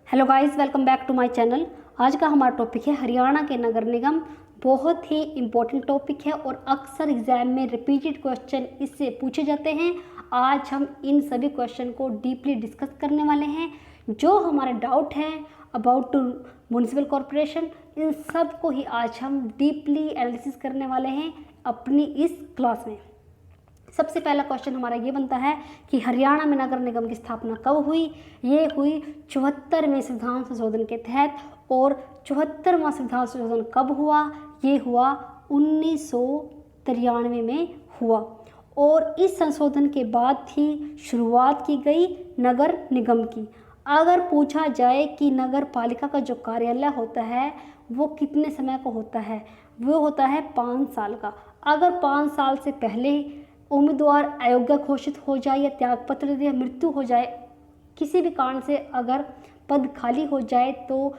Hello guys, welcome back to my channel. आज का हमारा टॉपिक है हरियाणा के नगर निगम। बहुत ही इम्पोर्टेंट टॉपिक है और अक्सर एग्जाम में रिपीटेड क्वेश्चन इससे पूछे जाते हैं। आज हम इन सभी क्वेश्चन को डीपली डिस्कस करने वाले हैं। जो हमारे डाउट है अबाउट म्युनिसिपल कॉरपोरेशन, इन सब को ही आज हम डीपली एनालिसिस करने वाले हैं अपनी इस क्लास में। सबसे पहला क्वेश्चन हमारा ये बनता है कि हरियाणा में नगर निगम की स्थापना कब हुई। ये हुई 74वें संविधान संशोधन के तहत। और 74वां संविधान संशोधन कब हुआ? ये हुआ 1993 में हुआ। और इस संशोधन के बाद ही शुरुआत की गई नगर निगम की। अगर पूछा जाए कि नगर पालिका का जो कार्यालय होता है वो कितने समय का होता है, वो होता है 5 साल का। अगर 5 साल से पहले उम्मीदवार अयोग्य घोषित हो जाए या त्यागपत्र दे, मृत्यु हो जाए, किसी भी कारण से अगर पद खाली हो जाए तो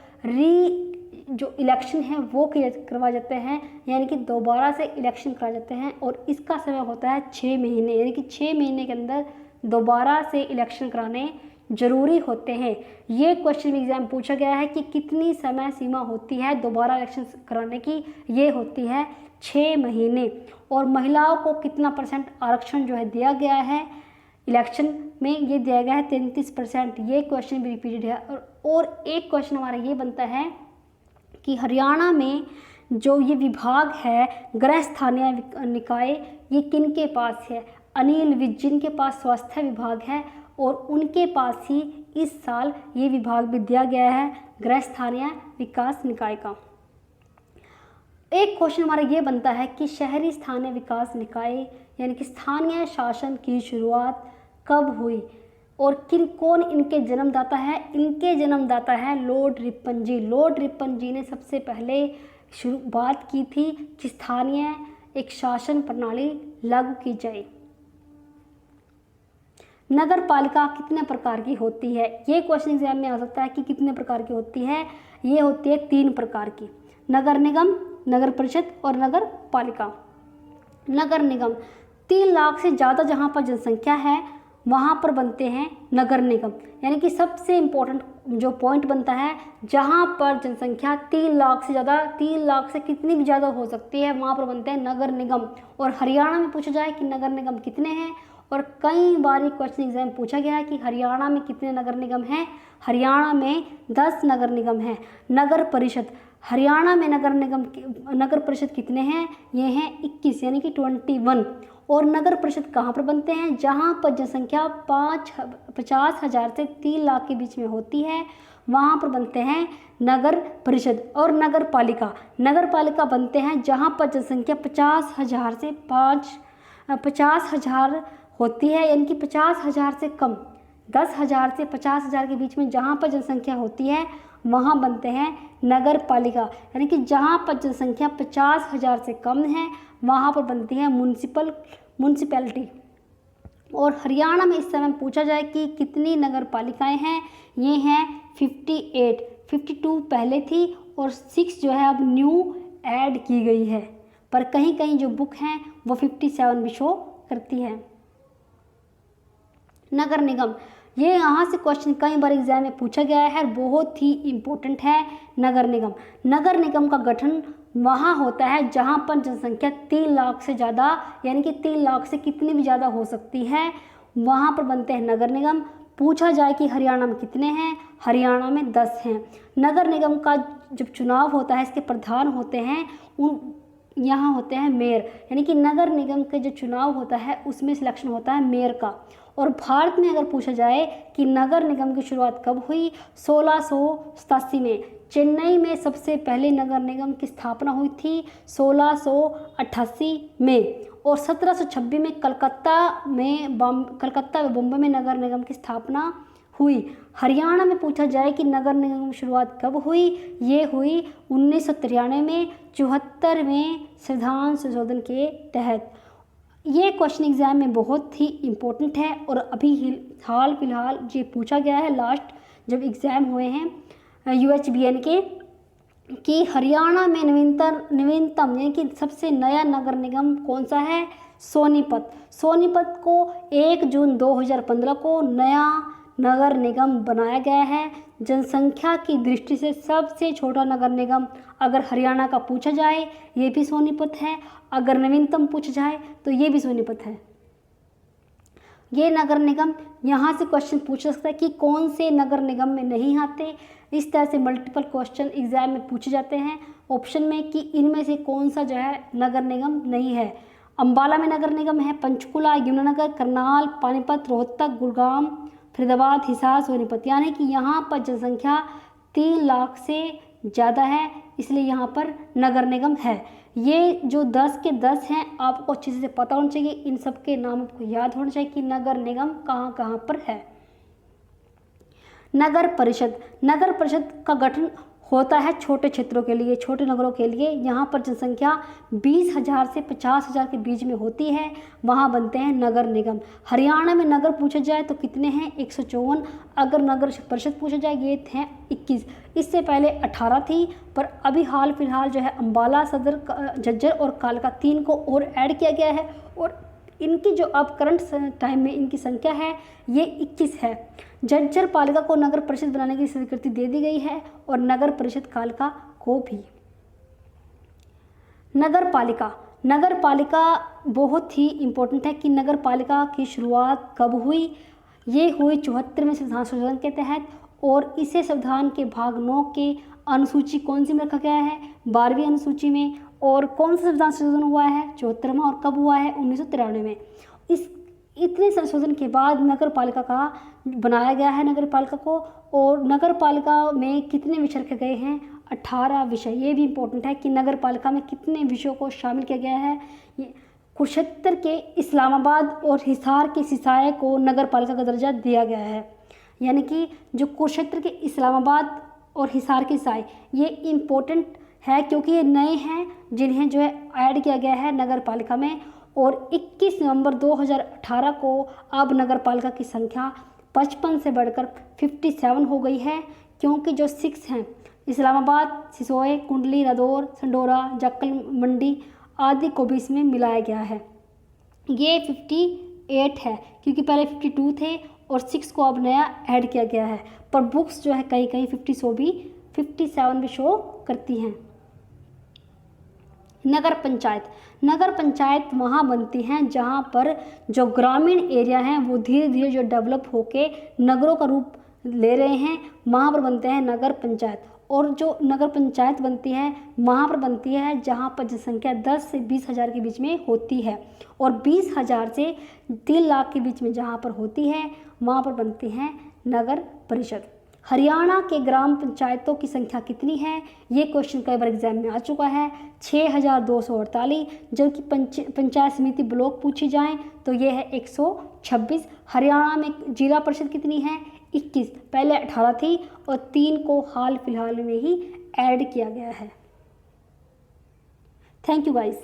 जो इलेक्शन है वो करवा जाते हैं, यानी कि दोबारा से इलेक्शन करा जाते हैं। और इसका समय होता है 6 महीने, यानी कि 6 महीने के अंदर दोबारा से इलेक्शन कराने जरूरी होते हैं। ये क्वेश्चन एग्जाम पूछा गया है कि कितनी समय सीमा होती है दोबारा इलेक्शन कराने की। ये होती है 6 महीने। और महिलाओं को कितना % आरक्षण जो है दिया गया है इलेक्शन में, ये दिया गया है 33%। ये क्वेश्चन भी रिपीटेड है। और एक क्वेश्चन हमारा ये बनता है कि हरियाणा में जो ये विभाग है गृह स्थानीय निकाय, ये किन के पास है? अनिल विज, जिनके पास स्वास्थ्य विभाग है और उनके पास ही इस साल ये विभाग भी दिया गया है गृह स्थानीय विकास निकाय का। एक क्वेश्चन हमारा ये बनता है कि शहरी स्थानीय विकास निकाय यानी कि स्थानीय शासन की शुरुआत कब हुई और कौन इनके जन्मदाता है? इनके जन्मदाता है लॉर्ड रिपन जी। लॉर्ड रिपन जी ने सबसे पहले शुरुआत की थी कि स्थानीय एक शासन प्रणाली लागू की जाए। नगर पालिका कितने प्रकार की होती है? ये क्वेश्चन एग्जाम में आ सकता है कि कितने प्रकार की होती है। ये होती है 3 प्रकार की: नगर निगम, नगर परिषद और नगर पालिका। नगर निगम 3 लाख से ज़्यादा जहाँ पर जनसंख्या है वहाँ पर बनते हैं नगर निगम, यानी कि सबसे इम्पोर्टेंट जो पॉइंट बनता है जहाँ पर जनसंख्या 3 लाख से ज़्यादा, 3 लाख से कितनी भी ज़्यादा हो सकती है, वहाँ पर बनते हैं नगर निगम। और हरियाणा में पूछा जाए कि नगर निगम कितने हैं, और कई बार क्वेश्चन एग्जाम पूछा गया है कि हरियाणा में कितने नगर निगम हैं। हरियाणा में 10 नगर निगम हैं। नगर परिषद, हरियाणा में नगर परिषद कितने हैं? ये हैं 21, यानी कि 21। और नगर परिषद कहाँ पर बनते हैं? जहाँ पर जनसंख्या 50,000 से 3 लाख के बीच में होती है, वहाँ पर बनते हैं नगर परिषद। और नगर पालिका बनते हैं जहाँ पर जनसंख्या 50,000 से 50,000 होती है, यानी कि 50,000 से कम, 10,000 से 50,000 के बीच में जहाँ पर जनसंख्या होती है वहाँ बनते हैं नगर पालिका। यानी कि जहाँ पर जनसंख्या 50,000 से कम है वहाँ पर बनती है म्यूनसिपैलिटी। और हरियाणा में इस समय पूछा जाए कि कितनी नगर पालिकाएँ हैं, ये हैं 58। 52 पहले थी और 6 जो है अब न्यू ऐड की गई है, पर कहीं कहीं जो बुक हैं वो 57 भी शो करती है। नगर निगम, ये यहाँ से क्वेश्चन कई बार एग्जाम में पूछा गया है, बहुत ही इम्पोर्टेंट है। नगर निगम का गठन वहाँ होता है जहाँ पर जनसंख्या 3 लाख से ज़्यादा, यानी कि 3 लाख से कितनी भी ज़्यादा हो सकती है, वहाँ पर बनते हैं नगर निगम। पूछा जाए कि हरियाणा में कितने हैं? हरियाणा में 10 हैं। नगर निगम का जब चुनाव होता है, इसके प्रधान होते हैं यहाँ होते हैं मेयर, यानी कि नगर निगम के जो चुनाव होता है उसमें सिलेक्शन होता है मेयर का। और भारत में अगर पूछा जाए कि नगर निगम की शुरुआत कब हुई, 1687 में चेन्नई में सबसे पहले नगर निगम की स्थापना हुई थी 1688 में। और 1726 में कलकत्ता व बॉम्बे में नगर निगम की स्थापना हुई। हरियाणा में पूछा जाए कि नगर निगम की शुरुआत कब हुई, ये हुई 1993 में 74वें संविधान संशोधन के तहत। ये क्वेश्चन एग्जाम में बहुत ही इम्पोर्टेंट है और अभी हाल फिलहाल ये पूछा गया है लास्ट जब एग्ज़ाम हुए हैं UHBN के, कि हरियाणा में नवीनतम यानी कि सबसे नया नगर निगम कौन सा है? सोनीपत को 1 जून 2015 को नया नगर निगम बनाया गया है। जनसंख्या की दृष्टि से सबसे छोटा नगर निगम अगर हरियाणा का पूछा जाए ये भी सोनीपत है, अगर नवीनतम पूछा जाए तो ये भी सोनीपत है। ये नगर निगम, यहाँ से क्वेश्चन पूछ सकता है कि कौन से नगर निगम में नहीं आते। इस तरह से मल्टीपल क्वेश्चन एग्जाम में पूछे जाते हैं ऑप्शन में कि इनमें से कौन सा जो है नगर निगम नहीं है। अंबाला में नगर निगम है, पंचकुला, यमुनानगर, करनाल, पानीपत, रोहतक, गुड़गांव, फरीदाबाद, हिसार, सोनीपत। यानी कि यहाँ पर जनसंख्या 3 लाख से ज़्यादा है, इसलिए यहाँ पर नगर निगम है। ये जो 10 के 10 हैं आपको अच्छे से पता होना चाहिए, इन सब के नाम आपको याद होना चाहिए कि नगर निगम कहाँ कहाँ पर है। नगर परिषद, नगर परिषद का गठन होता है छोटे क्षेत्रों के लिए, छोटे नगरों के लिए। यहाँ पर जनसंख्या 20,000 से 50,000 के बीच में होती है, वहाँ बनते हैं नगर निगम। हरियाणा में नगर पूछा जाए तो कितने हैं? 154। अगर नगर परिषद पूछा जाए ये हैं 21। इससे पहले 18 थी, पर अभी हाल फिलहाल जो है अंबाला, सदर, झज्जर और कालका 3 को और ऐड किया गया है, और इनकी जो अब करंट टाइम में इनकी संख्या है ये 21 है। झज्जर पालिका को नगर परिषद बनाने की स्वीकृति दे दी गई है, और नगर परिषद कालका को भी। नगर पालिका, नगर पालिका बहुत ही इम्पोर्टेंट है कि नगर पालिका की शुरुआत कब हुई। ये हुई 74वें संविधान संशोधन के तहत, और इसे संविधान के भाग 9 के अनुसूची कौन सी में रखा गया है? 12वीं अनुसूची में। और कौन सा संविधान संशोधन हुआ है? 74वां। और कब हुआ है? 1993 में। इस इतने संशोधन के बाद नगर पालिका का बनाया गया है नगर पालिका को। और नगर पालिका में कितने विषय रखे गए हैं? 18 विषय। ये भी इम्पोर्टेंट है कि नगर पालिका में कितने विषयों को शामिल किया गया है। ये कुरुक्षेत्र के इस्लामाबाद और हिसार के सिसाए को नगर पालिका का दर्जा दिया गया है। यानी कि जो कुरुक्षेत्र के इस्लामाबाद और हिसार के सिसाए ये इम्पोर्टेंट है, क्योंकि ये नए हैं जिन्हें जो है ऐड किया गया है नगर पालिका में। और 21 नवंबर 2018 को अब नगर पालिका की संख्या 55 से बढ़कर 57 हो गई है, क्योंकि जो 6 हैं इस्लामाबाद, सिसोए, कुंडली, रादौर, संडोरा, जाखल, मंडी आदि को भी इसमें मिलाया गया है। ये 58 है, क्योंकि पहले 52 थे और 6 को अब नया ऐड किया गया है। पर बुक्स जो है कहीं कहीं 57 भी शो करती हैं। नगर पंचायत, नगर पंचायत वहाँ बनती हैं जहाँ पर जो ग्रामीण एरिया हैं वो धीरे धीरे जो डेवलप होके नगरों का रूप ले रहे हैं, वहाँ पर बनते हैं नगर पंचायत। और जो नगर पंचायत बनती है वहाँ पर बनती है जहाँ पर जनसंख्या 10 से 20,000 के बीच में होती है, और 20,000 से 3 लाख के बीच में जहाँ पर होती है वहाँ पर बनती हैं नगर परिषद। हरियाणा के ग्राम पंचायतों की संख्या कितनी है? ये क्वेश्चन कई बार एग्जाम में आ चुका है। 6,248। जबकि पंचायत समिति ब्लॉक पूछी जाएं तो ये है 126। हरियाणा में जिला परिषद कितनी है? 21। पहले 18 थी और 3 को हाल फिलहाल में ही ऐड किया गया है। Thank you guys.